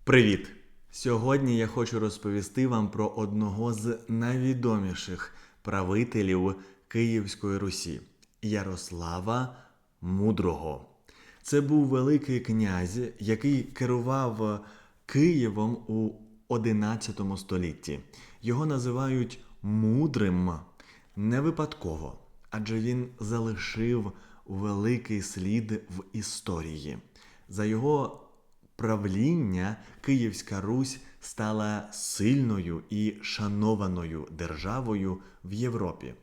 Привіт! Сьогодні я хочу розповісти вам про одного з найвідоміших правителів Київської Русі – Ярослава Мудрого. Це був великий князь, який керував Києвом у XI столітті. Його називають мудрим не випадково, адже він залишив великий слід в історії. За його правління Київська Русь стала сильною і шанованою державою в Європі.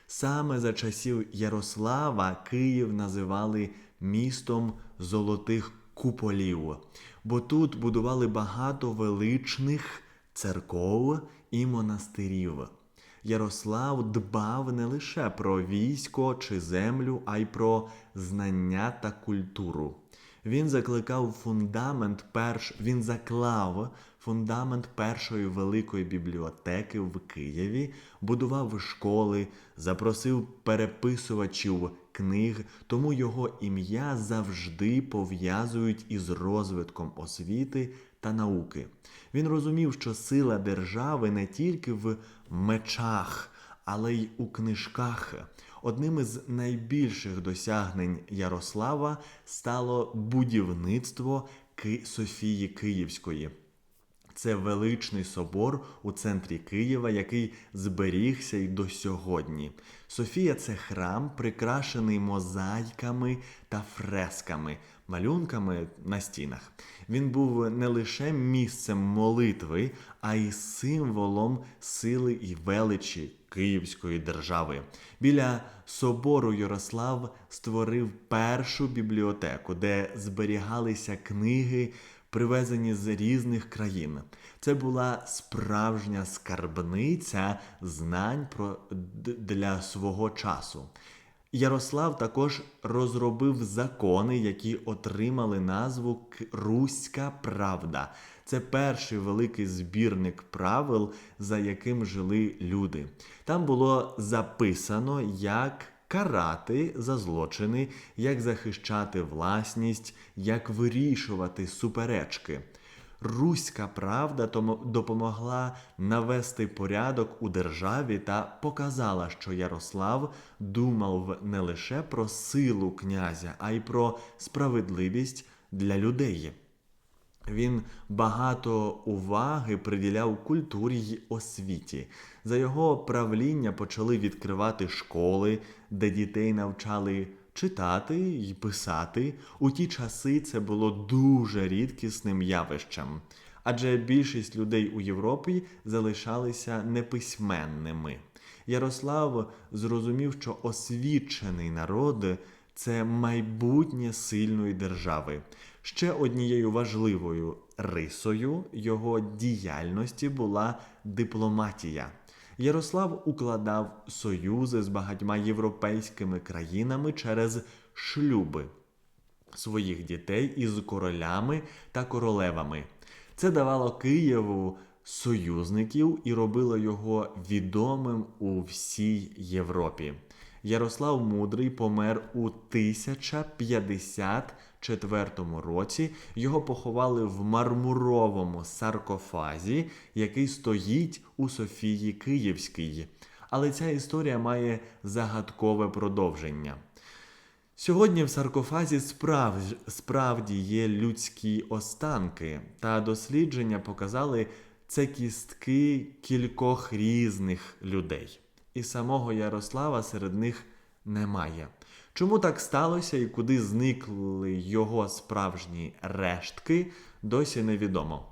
Саме за часів Ярослава Київ називали містом золотих куполів, бо тут будували багато величних церков і монастирів. Ярослав дбав не лише про військо чи землю, а й про знання та культуру. Він заклав фундамент першої великої бібліотеки в Києві, будував школи, запросив переписувачів книг, тому його ім'я завжди пов'язують із розвитком освіти та науки. Він розумів, що сила держави не тільки в мечах, але й у книжках. Одним із найбільших досягнень Ярослава стало будівництво Софії Київської. Це величний собор у центрі Києва, який зберігся й до сьогодні. Софія – це храм, прикрашений мозаїками та фресками, малюнками на стінах. Він був не лише місцем молитви, а й символом сили і величі Київської держави. Біля собору Ярослав створив першу бібліотеку, де зберігалися книги, привезені з різних країн. Це була справжня скарбниця знань для свого часу. Ярослав також розробив закони, які отримали назву «Руська правда». Це перший великий збірник правил, за яким жили люди. Там було записано, як карати за злочини, як захищати власність, як вирішувати суперечки. Руська правда допомогла навести порядок у державі та показала, що Ярослав думав не лише про силу князя, а й про справедливість для людей. Він багато уваги приділяв культурі й освіті. За його правління почали відкривати школи, де дітей навчали читати й писати. У ті часи це було дуже рідкісним явищем, адже більшість людей у Європі залишалися неписьменними. Ярослав зрозумів, що освічений народ – це майбутнє сильної держави. Ще однією важливою рисою його діяльності була дипломатія. Ярослав укладав союзи з багатьма європейськими країнами через шлюби своїх дітей із королями та королевами. Це давало Києву союзників і робило його відомим у всій Європі. Ярослав Мудрий помер у 1054 році. Його поховали в мармуровому саркофазі, який стоїть у Софії Київській. Але ця історія має загадкове продовження. Сьогодні в саркофазі справді є людські останки, та дослідження показали, це кістки кількох різних людей. І самого Ярослава серед них немає. Чому так сталося і куди зникли його справжні рештки, досі невідомо.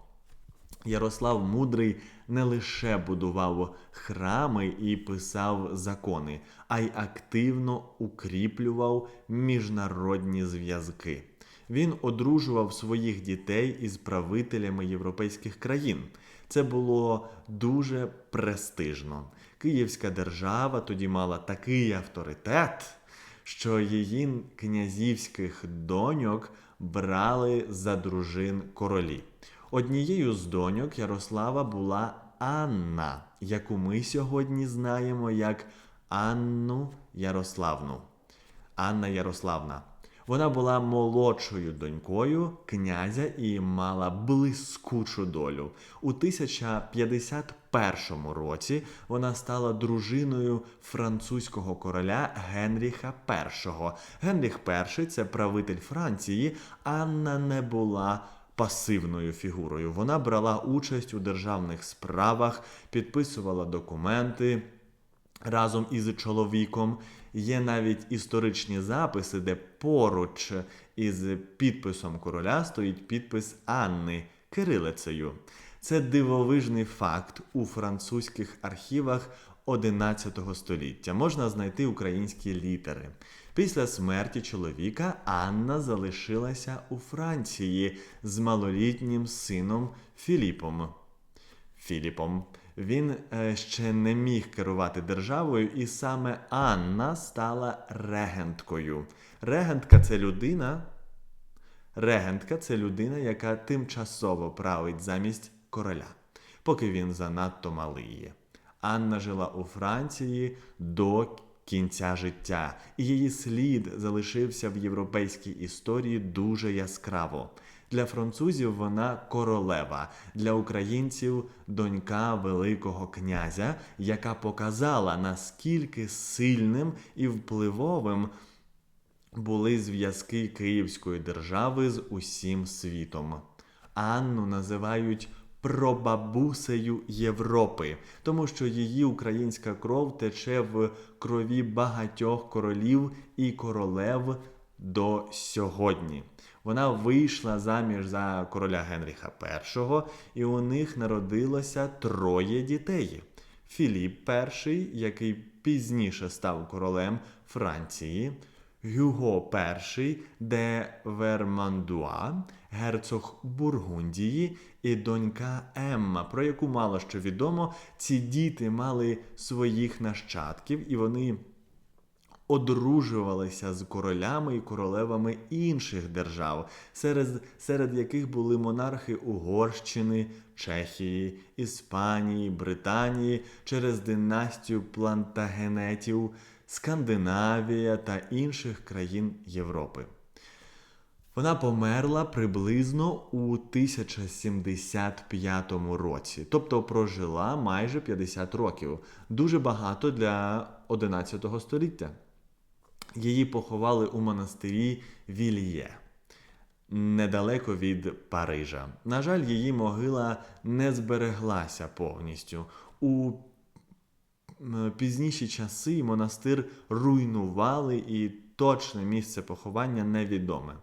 Ярослав Мудрий не лише будував храми і писав закони, а й активно укріплював міжнародні зв'язки. Він одружував своїх дітей із правителями європейських країн. Це було дуже престижно. Київська держава тоді мала такий авторитет, що її князівських доньок брали за дружин королі. Однією з доньок Ярослава була Анна, яку ми сьогодні знаємо як Анну Ярославну. Анна Ярославна. Вона була молодшою донькою князя і мала блискучу долю. У 1051 році вона стала дружиною французького короля Генріха І. Генріх І – це правитель Франції. Анна не була пасивною фігурою. Вона брала участь у державних справах, підписувала документи разом із чоловіком. Є навіть історичні записи, де поруч із підписом короля стоїть підпис Анни кирилицею. Це дивовижний факт у французьких архівах XI століття. Можна знайти українські літери. Після смерті чоловіка Анна залишилася у Франції з малолітнім сином Філіпом. Він ще не міг керувати державою, і саме Анна стала регенткою. Регентка – це людина, яка тимчасово править замість короля, поки він занадто малий. Анна жила у Франції до кінця життя, і її слід залишився в європейській історії дуже яскраво. Для французів вона королева, для українців – донька Великого князя, яка показала, наскільки сильним і впливовим були зв'язки Київської держави з усім світом. Анну називають прабабусею Європи, тому що її українська кров тече в крові багатьох королів і королев до сьогодні. Вона вийшла заміж за короля Генріха І, і у них народилося 3 дітей. Філіп І, який пізніше став королем Франції, Гюго І де Вермандуа, герцог Бургундії, і донька Емма, про яку мало що відомо. Ці діти мали своїх нащадків, і вони одружувалися з королями і королевами інших держав, серед яких були монархи Угорщини, Чехії, Іспанії, Британії, через династію Плантагенетів, Скандинавія та інших країн Європи. Вона померла приблизно у 1075 році, тобто прожила майже 50 років. Дуже багато для XI століття. Її поховали у монастирі Вільє, недалеко від Парижа. На жаль, її могила не збереглася повністю. У пізніші часи монастир руйнували, і точне місце поховання невідоме.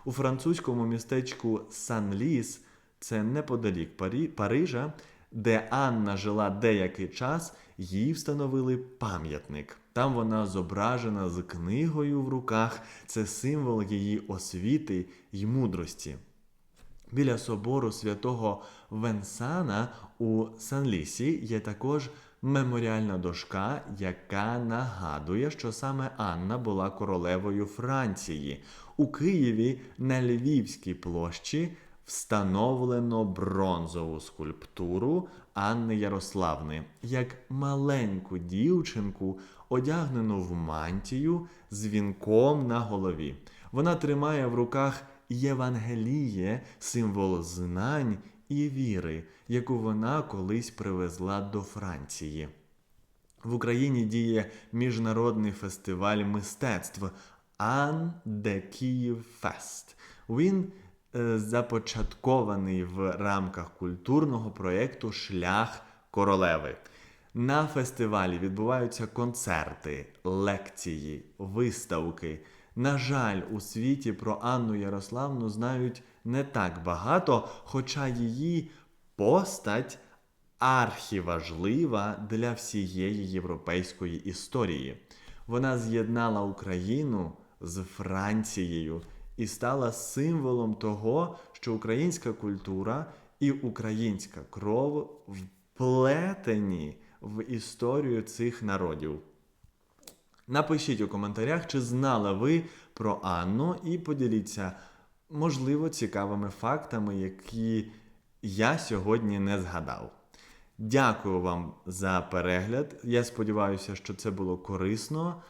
У французькому містечку Сан-Ліс, це неподалік Парижа, де Анна жила деякий час, їй встановили пам'ятник. Там вона зображена з книгою в руках. Це символ її освіти й мудрості. Біля собору святого Венсана у Сан-Лісі є також меморіальна дошка, яка нагадує, що саме Анна була королевою Франції. У Києві на Львівській площі встановлено бронзову скульптуру Анни Ярославни, як маленьку дівчинку, одягнену в мантію з вінком на голові. Вона тримає в руках Євангеліє, символ знань і віри, яку вона колись привезла до Франції. В Україні діє міжнародний фестиваль мистецтв Ан де Київ Фест. Він започаткований в рамках культурного проєкту «Шлях королеви». На фестивалі відбуваються концерти, лекції, виставки. На жаль, у світі про Анну Ярославну знають не так багато, хоча її постать архіважлива для всієї європейської історії. Вона з'єднала Україну з Францією і стала символом того, що українська культура і українська кров вплетені в історію цих народів. Напишіть у коментарях, чи знали ви про Анну, і поділіться, можливо, цікавими фактами, які я сьогодні не згадав. Дякую вам за перегляд. Я сподіваюся, що це було корисно.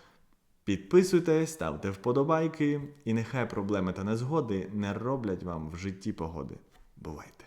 Підписуйтесь, ставте вподобайки, і нехай проблеми та незгоди не роблять вам в житті погоди. Бувайте!